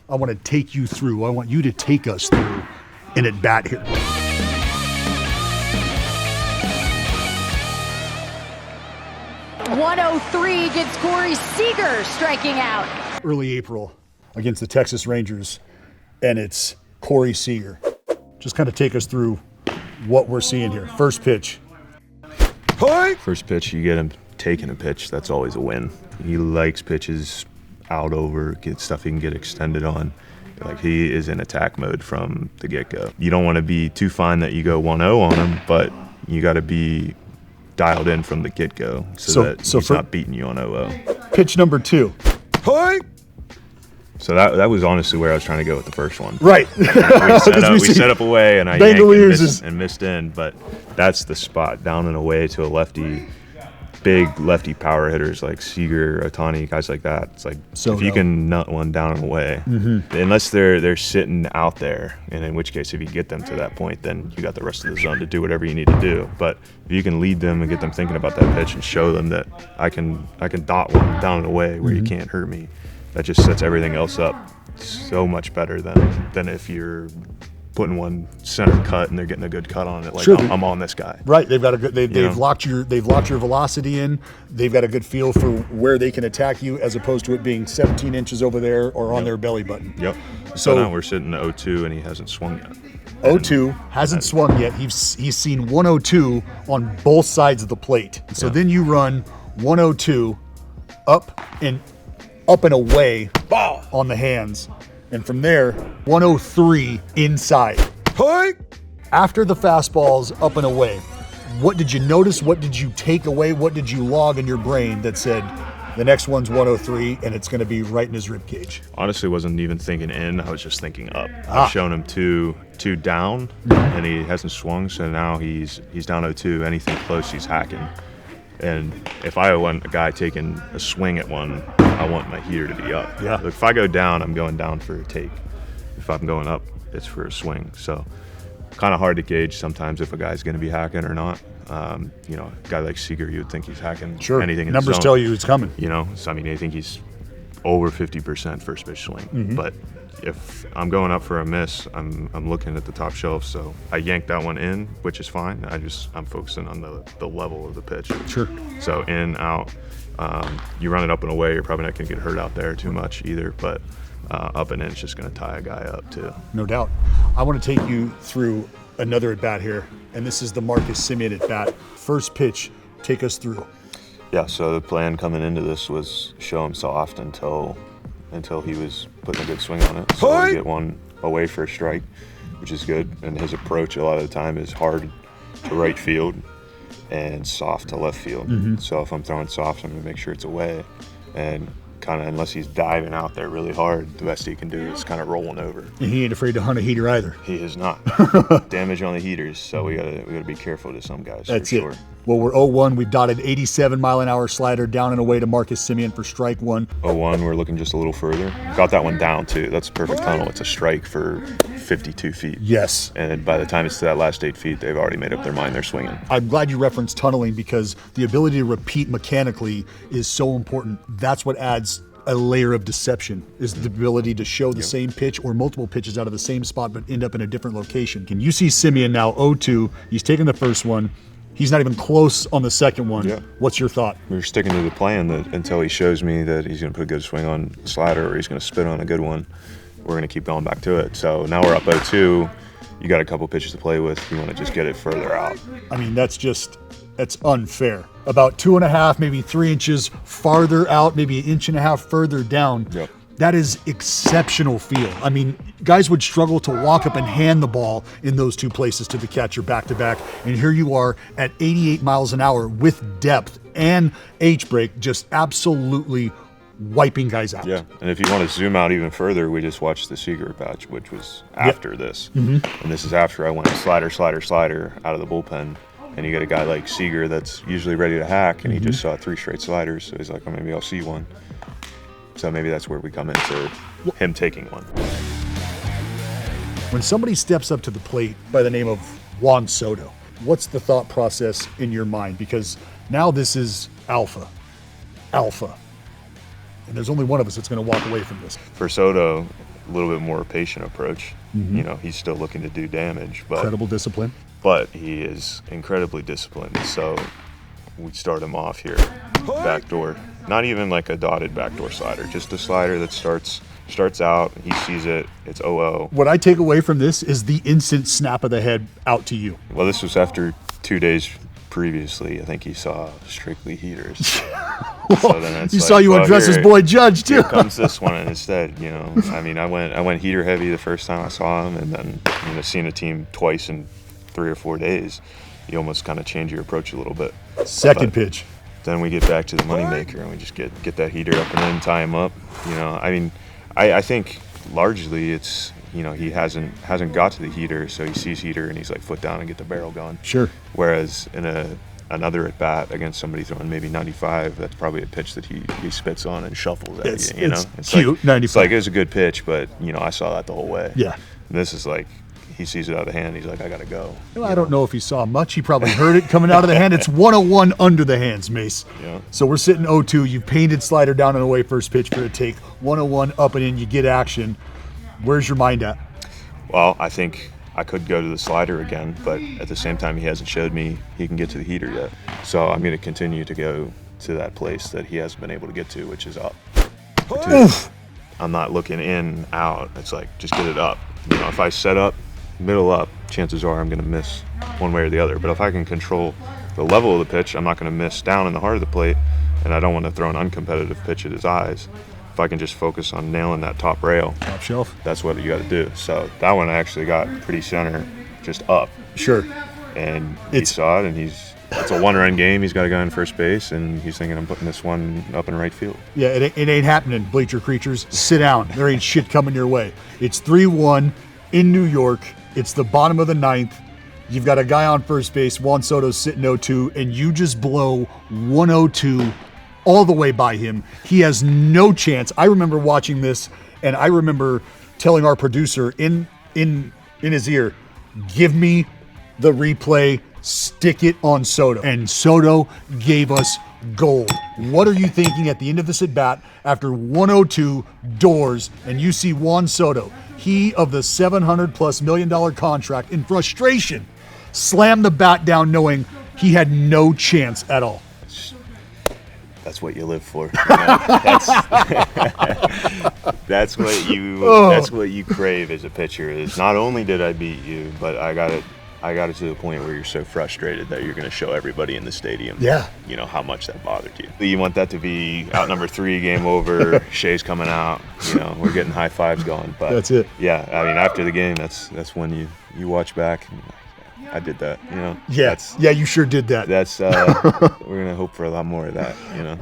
I want to take you through. I want you to take us through an at-bat here. .103 gets Corey Seager striking out. Early April against the Texas Rangers, and it's Corey Seager. Just kind of take us through what we're seeing here. First pitch. Hi. First pitch, you get him taking a pitch. That's always a win. He likes pitches out over, get stuff he can get extended on. Like, he is in attack mode from the get-go. You don't want to be too fine that you go 1-0 on him, but you got to be dialed in from the get-go so that he's not beating you on 0-0. Pitch number 2. Hi. So that was honestly where I was trying to go with the first one. Right. we set up away, and I yanked and missed in, but that's the spot, down and away to a lefty. Big lefty power hitters like Seager, Ohtani, guys like that. It's like Soto. If you can nut one down and away, unless they're sitting out there, and in which case if you get them to that point, then you got the rest of the zone to do whatever you need to do. But if you can lead them and get them thinking about that pitch and show them that I can dot one down and away where you can't hurt me, that just sets everything else up so much better than if you're putting one center cut and they're getting a good cut on it. Like, sure, I'm on this guy. Right. They've got a good. They've locked your velocity in. They've got a good feel for where they can attack you, as opposed to it being 17 inches over there or on their belly button. Yep. So now we're sitting at 0-2 and he hasn't swung yet. 0-2 hasn't swung yet. He's seen 102 on both sides of the plate. So then you run 102 up and away on the hands. And from there, 103 inside. Hi. After the fastball's up and away, what did you notice? What did you take away? What did you log in your brain that said the next one's 103 and it's going to be right in his rib cage? Honestly, wasn't even thinking in. I was just thinking up. I've shown him two down, and he hasn't swung. So now he's down 0-2. Anything close, he's hacking. And if I want a guy taking a swing at one, I want my heater to be up. Yeah. If I go down, I'm going down for a take. If I'm going up, it's for a swing. So kind of hard to gauge sometimes if a guy's going to be hacking or not. A guy like Seager, you would think he's hacking anything in the zone. Numbers tell you it's coming. So I think he's over 50% first pitch swing. But if I'm going up for a miss, I'm looking at the top shelf, so I yanked that one in, which is fine. I'm focusing on the level of the pitch. Sure. So in, out. You run it up and away, you're probably not going to get hurt out there too much either, but up and in is just going to tie a guy up too. No doubt. I want to take you through another at-bat here, and this is the Marcus Semien at-bat. First pitch, take us through. Yeah, so the plan coming into this was show him soft until he was putting a good swing on it. So we get one away for a strike, which is good. And his approach a lot of the time is hard to right field and soft to left field. So if I'm throwing soft, I'm going to make sure it's away. And kind of, unless he's diving out there really hard, the best he can do is kind of rolling over. And he ain't afraid to hunt a heater either. He is not. Damage on the heaters, so we gotta be careful to some guys. That's for sure. it. Well, we're 0-1. We've dotted 87-mile-an-hour slider down and away to Marcus Semien for strike one. 0-1, we're looking just a little further. Got that one down, too. That's a perfect tunnel. It's a strike for 52 feet. Yes. And by the time it's to that last 8 feet, they've already made up their mind they're swinging. I'm glad you referenced tunneling, because the ability to repeat mechanically is so important. That's what adds a layer of deception, is the ability to show the same pitch or multiple pitches out of the same spot but end up in a different location. Can you see Semien now 0-2? He's taking the first one. He's not even close on the second one. Yeah. What's your thought? We're sticking to the plan that until he shows me that he's going to put a good swing on the slider or he's going to spit on a good one, we're going to keep going back to it. So now we're up 0-2. You got a couple pitches to play with. You want to just get it further out. I mean, that's unfair. About 2.5, maybe 3 inches farther out, maybe 1.5 inches further down. Yep. That is exceptional feel. I mean, guys would struggle to walk up and hand the ball in those two places to the catcher back-to-back. And here you are at 88 miles an hour with depth and H-brake, just absolutely wiping guys out. Yeah, and if you want to zoom out even further, we just watched the Seager batch, which was after this. And this is after I went slider out of the bullpen. And you get a guy like Seager that's usually ready to hack, and he just saw 3 straight sliders, so he's like, well, maybe I'll see one. So maybe that's where we come into him taking one. When somebody steps up to the plate by the name of Juan Soto, what's the thought process in your mind? Because now this is alpha. And there's only one of us that's going to walk away from this. For Soto, little bit more patient approach. You know, he's still looking to do damage, but Incredible discipline. But he is incredibly disciplined. So we start him off here, backdoor. Not even like a dotted backdoor slider, just a slider that starts out, he sees it, it's 0-0. What I take away from this is the instant snap of the head out to you. Well, this was after 2 days previously. I think he saw strictly heaters. So then it's you saw you undress his boy Judge too. Here comes this one instead. You know, I mean, I went heater heavy the first time I saw him, and then, you know, seeing a team twice in 3 or 4 days, you almost kind of change your approach a little bit. Second pitch. Then we get back to the moneymaker, and we just get that heater up and then tie him up. You know, I mean, I think largely it's, you know, he hasn't got to the heater, so he sees heater and he's like foot down and get the barrel going. Sure. Whereas in another at bat against somebody throwing maybe 95, that's probably a pitch that he spits on and shuffles at It's, you. You know, it's cute. like, 95. It's like it was a good pitch, but you know, I saw that the whole way. Yeah. And this is like, he sees it out of the hand. He's like, I gotta go. Well, I don't know if he saw much. He probably heard it coming out of the hand. It's 101 under the hands, Mace. Yeah. So we're sitting 0-2. You've painted slider down and away first pitch for a take. 101 up and in. You get action. Where's your mind at? Well, I think I could go to the slider again, but at the same time, he hasn't showed me he can get to the heater yet. So I'm going to continue to go to that place that he hasn't been able to get to, which is up. Oof. I'm not looking in, out. It's like, just get it up. You know, if I set up, middle up, chances are I'm going to miss one way or the other. But if I can control the level of the pitch, I'm not going to miss down in the heart of the plate, and I don't want to throw an uncompetitive pitch at his eyes. If I can just focus on nailing that top rail, Top shelf. that's what you got to do. So that one I actually got pretty center, just up. Sure. And he saw it, and it's a one-run game. He's got a guy in first base, and he's thinking, I'm putting this one up in right field. Yeah, it ain't happening, bleacher creatures. Sit down. There ain't shit coming your way. It's 3-1 in New York. It's the bottom of the ninth. You've got a guy on first base, Juan Soto's sitting 0-2, and you just blow 102 all the way by him. He has no chance. I remember watching this, and I remember telling our producer in his ear, give me the replay, stick it on Soto. And Soto gave us gold. What are you thinking at the end of this at bat after 102 doors and you see Juan Soto, he of the $700+ million contract, in frustration, slam the bat down knowing he had no chance at all? That's what you live for. You know? That's what you crave as a pitcher. Is not only did I beat you, but I got it to the point where you're so frustrated that you're going to show everybody in the stadium, you know, how much that bothered you. You want that to be out number 3, game over, Shea's coming out, you know, we're getting high fives going. But that's it. Yeah, I mean, after the game, that's when you watch back. And I did that, you know. Yeah, you sure did that. That's we're gonna hope for a lot more of that, you know.